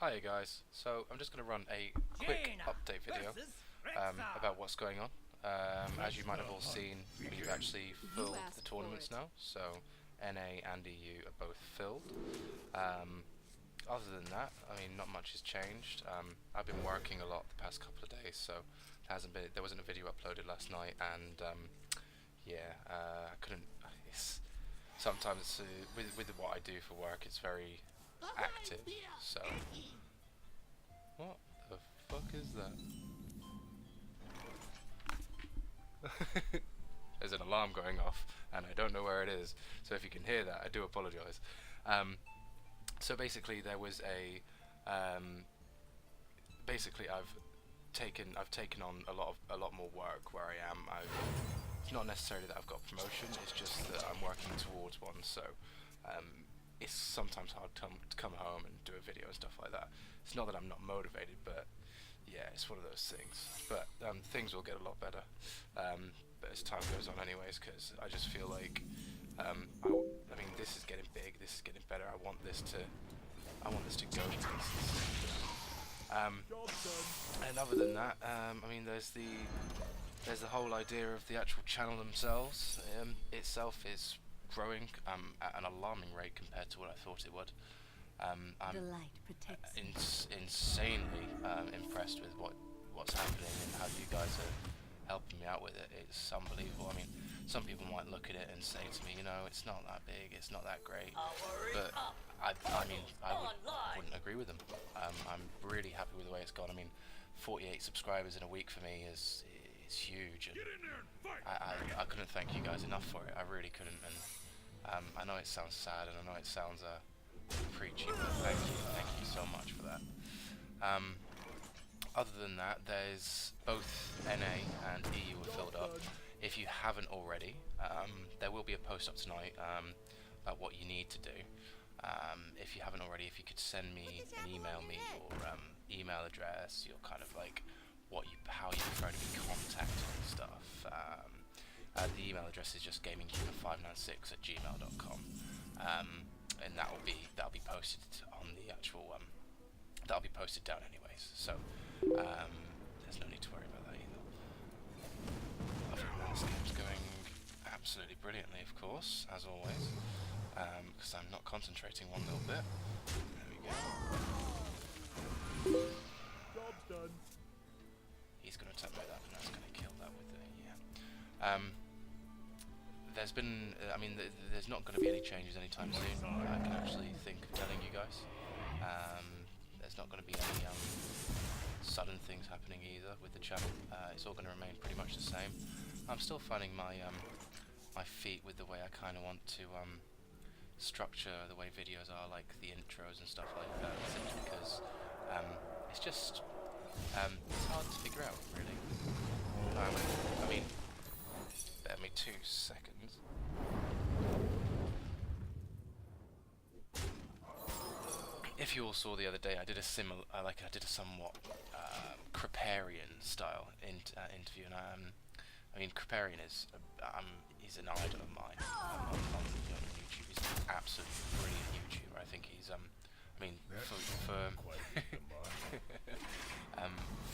Hiya guys, so I'm just going to run a quick update video about what's going on. As you might have all seen, we've actually filled the tournaments now, so NA and EU are both filled. Other than that, I mean, not much has changed. I've been working a lot the past couple of days, so there wasn't a video uploaded last night, and yeah, I couldn't. Sometimes with what I do for work, it's very active. So what the fuck is that? There's an alarm going off, and I don't know where it is. So if you can hear that, I do apologise. So basically, there was a basically I've taken on a lot more work where I am. It's not necessarily that I've got promotion, it's just that I'm working towards one, so it's sometimes hard to come home and do a video and stuff like that. It's not that I'm not motivated, but yeah, it's one of those things. But things will get a lot better but as time goes on anyways, because I just feel like I mean, this is getting big, this is getting better, I want this to go places. And other than that, I mean, there's the whole idea of the actual channel themselves. Itself is growing at an alarming rate compared to what I thought it would. I'm insanely impressed with what's happening and how you guys are helping me out with it. It's unbelievable. I mean, some people might look at it and say to me, you know, it's not that big, it's not that great, but I mean, I wouldn't agree with them. I'm really happy with the way it's gone. I mean, 48 subscribers in a week for me is huge, and I couldn't thank you guys enough for it. I really couldn't, and I know it sounds sad, and I know it sounds preachy, but thank you so much for that. Other than that, there's both NA and EU are filled up. If you haven't already, there will be a post up tonight about what you need to do. If you haven't already, if you could send me and email me your email address, your kind of like how you prefer to be contacted and stuff. The email address is just gaminghuman596@gmail.com, and that'll be posted on the actual that'll be posted down anyways. So there's no need to worry about that either. Other than that, this game's going absolutely brilliantly, of course, as always, because I'm not concentrating one little bit. There we go. Job's done. He's going to attack like that, and that's going to kill that with it, yeah. There's been, I mean, there's not going to be any changes anytime soon. I can actually think of telling you guys. There's not going to be any sudden things happening either with the channel. It's all going to remain pretty much the same. I'm still finding my my feet with the way I kind of want to structure the way videos are, like the intros and stuff like that, simply because it's just it's hard to figure out, really. I mean, bear me 2 seconds. If you all saw the other day, I did a somewhat Kriparian style interview, and I mean, Kriparian is he's an idol of mine on YouTube. He's an absolutely brilliant YouTuber. I think he's I mean,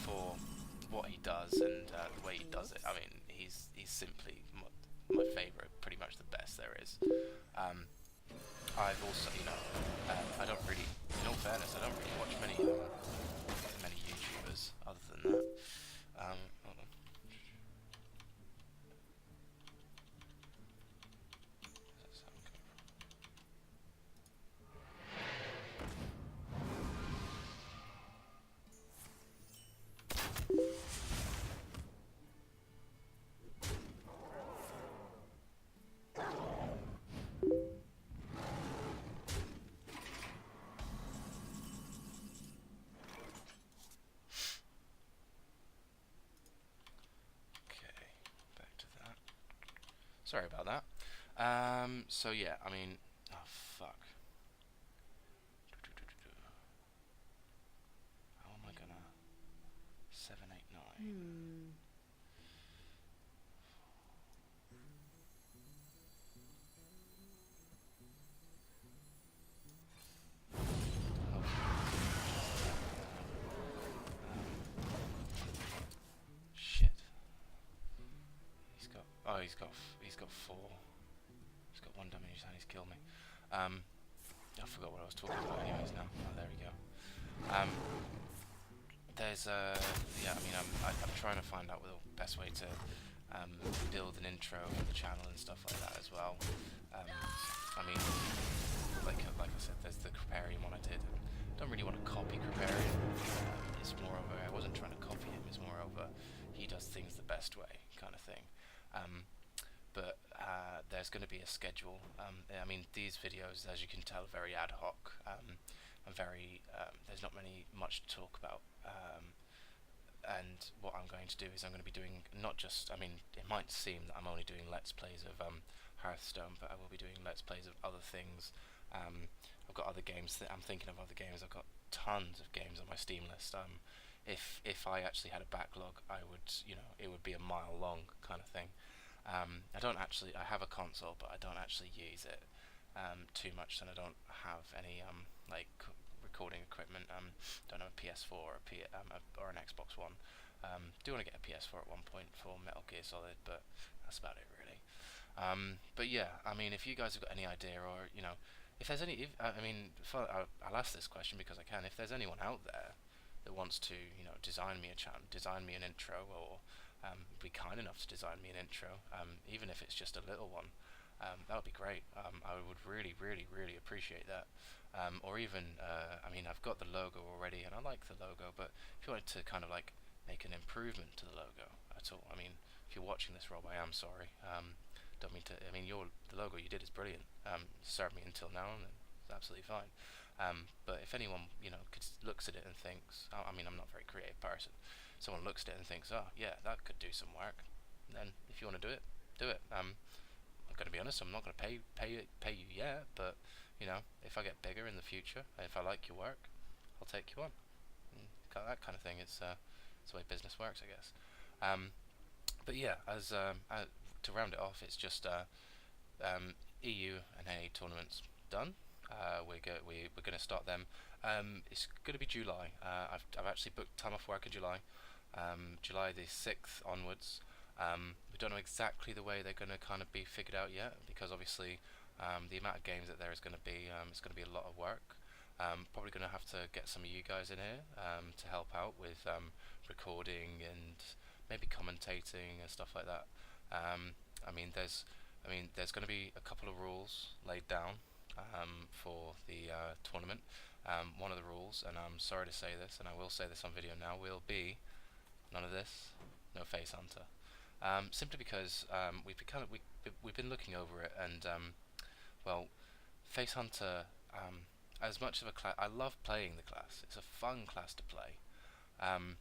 for what he does and the way he does it, I mean, he's simply my favourite, pretty much the best there is. I've also, you know, I don't really, in all fairness, I don't really watch many YouTubers other than that. Hold on. Where's that sound coming from? Sorry about that. So yeah, I mean, oh fuck. How am I gonna 789? he's got four. He's got one damage and he's killed me. I forgot what I was talking about anyways now. Oh, there we go. There's yeah, I mean, I'm trying to find out the best way to build an intro for the channel and stuff like that as well. I mean, like I said, there's the Creparium one I did. Don't really want to copy Creparium. It's more of a, I wasn't trying to copy him. It's more of a, he does things the best way kind of thing. But there's going to be a schedule. I mean, these videos, as you can tell, are very ad hoc. And very, there's not much to talk about. And what I'm going to do is I'm going to be doing not just, I mean, it might seem that I'm only doing Let's Plays of Hearthstone, but I will be doing Let's Plays of other things. I've got other games that I'm thinking of other games. I've got tons of games on my Steam list. If I actually had a backlog, I would, you know, it would be a mile long kind of thing. I have a console, but I don't actually use it too much, and I don't have any like recording equipment. Don't have a PS4 or an Xbox One. Do want to get a PS4 at one point for Metal Gear Solid, but that's about it really. But yeah, I mean, if you guys have got any idea, or you know, if there's any, I mean, I'll ask this question because I can. If there's anyone out there that wants to, you know, design me an intro, or be kind enough to design me an intro, even if it's just a little one, that would be great. I would really, really, really appreciate that. Or even, I mean, I've got the logo already, and I like the logo, but if you wanted to kind of like make an improvement to the logo at all, I mean, if you're watching this, Rob, I am sorry. Don't mean to. I mean, the logo you did is brilliant. Served me until now, and it's absolutely fine. But if anyone, you know, looks at it and thinks, I mean, I'm not a very creative person. Someone looks at it and thinks, oh yeah, that could do some work. Then, if you want to do it, do it. I'm going to be honest. I'm not going to pay you yet, but you know, if I get bigger in the future, if I like your work, I'll take you on. That kind of thing. It's the way business works, I guess. But yeah, to round it off, it's just EU and A tournaments done. We're going to start them. It's going to be July. I've actually booked time off work in July. July the 6th onwards. We don't know exactly the way they're going to kind of be figured out yet, because obviously the amount of games that there is going to be, it's going to be a lot of work. Probably going to have to get some of you guys in here to help out with recording and maybe commentating and stuff like that. I mean, there's going to be a couple of rules laid down for the tournament. One of the rules, and I'm sorry to say this, and I will say this on video now, will be none of this, no face hunter. Simply because we've been looking over it, and well, face hunter. As much of a class, I love playing the class. It's a fun class to play, and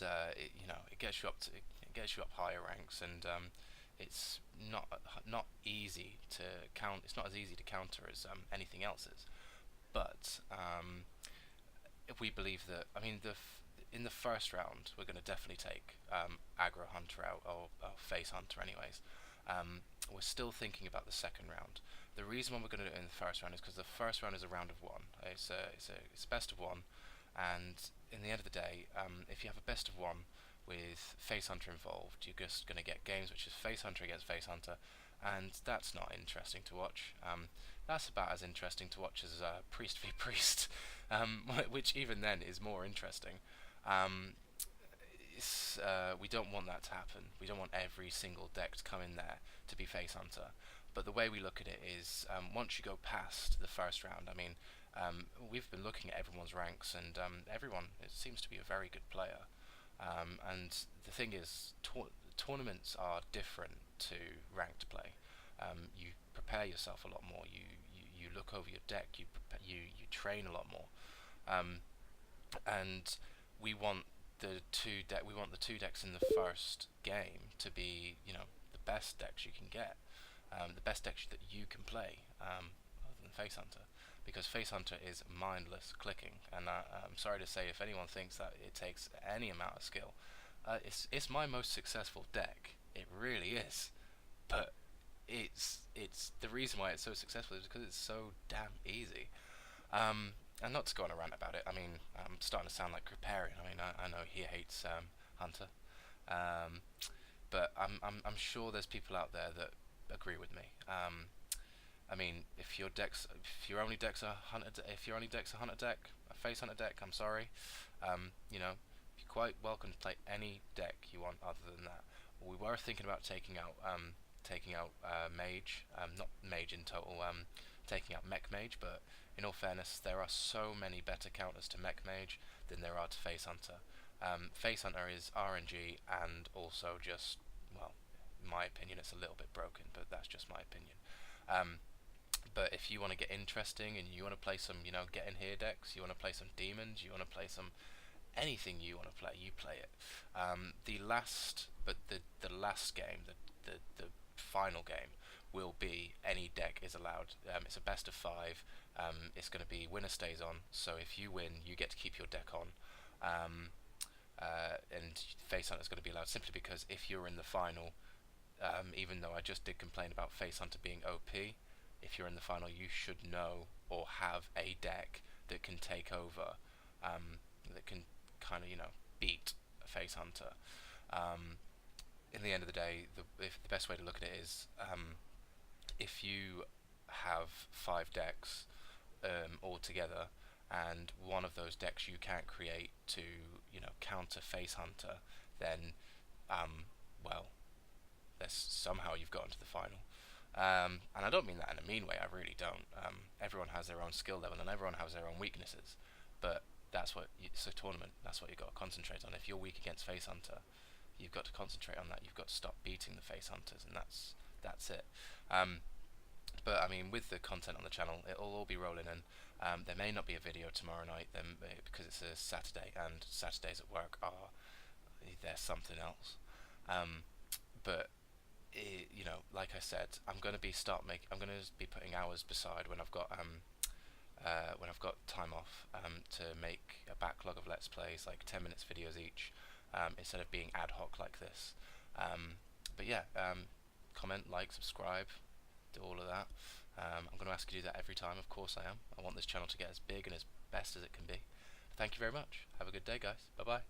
you know, it gets you up higher ranks, and it's not easy to count. It's not as easy to counter as anything else is. But if we believe that, I mean, in the first round, we're going to definitely take aggro hunter out, or face hunter, anyways. We're still thinking about the second round. The reason why we're going to do it in the first round is because the first round is a round of one. It's best of one, and in the end of the day, if you have a best of one with face hunter involved, you're just going to get games which is face hunter against face hunter, and that's not interesting to watch. That's about as interesting to watch as priest v priest, which even then is more interesting. We don't want that to happen. We don't want every single deck to come in there to be face hunter. But the way we look at it is, once you go past the first round, I mean, we've been looking at everyone's ranks, and everyone, it seems to be a very good player. And the thing is, tournaments are different to ranked play. You prepare yourself a lot more. You look over your deck. You train a lot more. And we want the two decks in the first game to be, you know, the best decks you can get, the best decks that you can play, other than Face Hunter, because Face Hunter is mindless clicking, and I'm sorry to say, if anyone thinks that it takes any amount of skill, it's my most successful deck. It really is, but it's the reason why it's so successful is because it's so damn easy. And not to go on a rant about it, I mean, I'm starting to sound like Creparium. I mean, I know he hates Hunter. but I'm sure there's people out there that agree with me. I mean, if your only deck's a hunter, if your only deck's a hunter deck, a face hunter deck, I'm sorry. You know, you're quite welcome to play any deck you want other than that. We were thinking about taking out mage, not mage in total, taking out mech mage, but in all fairness, there are so many better counters to mech mage than there are to face hunter. Face hunter is RNG and also just, well, in my opinion, it's a little bit broken, but that's just my opinion. Um, but if you want to get interesting and you want to play some, get in here decks, you want to play some demons, you want to play some anything you want to play, you play it. The last game, the final game, will be any deck is allowed. It's a best of five. It's going to be winner stays on. So if you win, you get to keep your deck on. And face hunter is going to be allowed simply because if you're in the final, even though I just did complain about face hunter being OP, if you're in the final, you should know or have a deck that can take over, that can kind of beat a face hunter. In the end of the day, the best way to look at it is, if you have five decks all together, and one of those decks you can't create to counter face hunter, then well, there's somehow you've gotten to the final. And I don't mean that in a mean way, I really don't. Everyone has their own skill level and everyone has their own weaknesses, but it's a tournament, that's what you've got to concentrate on. If you're weak against face hunter, you've got to concentrate on that. You've got to stop beating the face hunters, and that's it. But I mean, with the content on the channel, it'll all be rolling in. There may not be a video tomorrow night, then, because it's a Saturday, and Saturdays at work they're something else. But like I said, I'm gonna be putting hours beside when I've got time off, to make a backlog of let's plays, like 10 minutes videos each, instead of being ad hoc like this. But yeah, comment, like, subscribe, do all of that. I'm going to ask you to do that every time, of course I am. I want this channel to get as big and as best as it can be. Thank you very much. Have a good day, guys. Bye bye.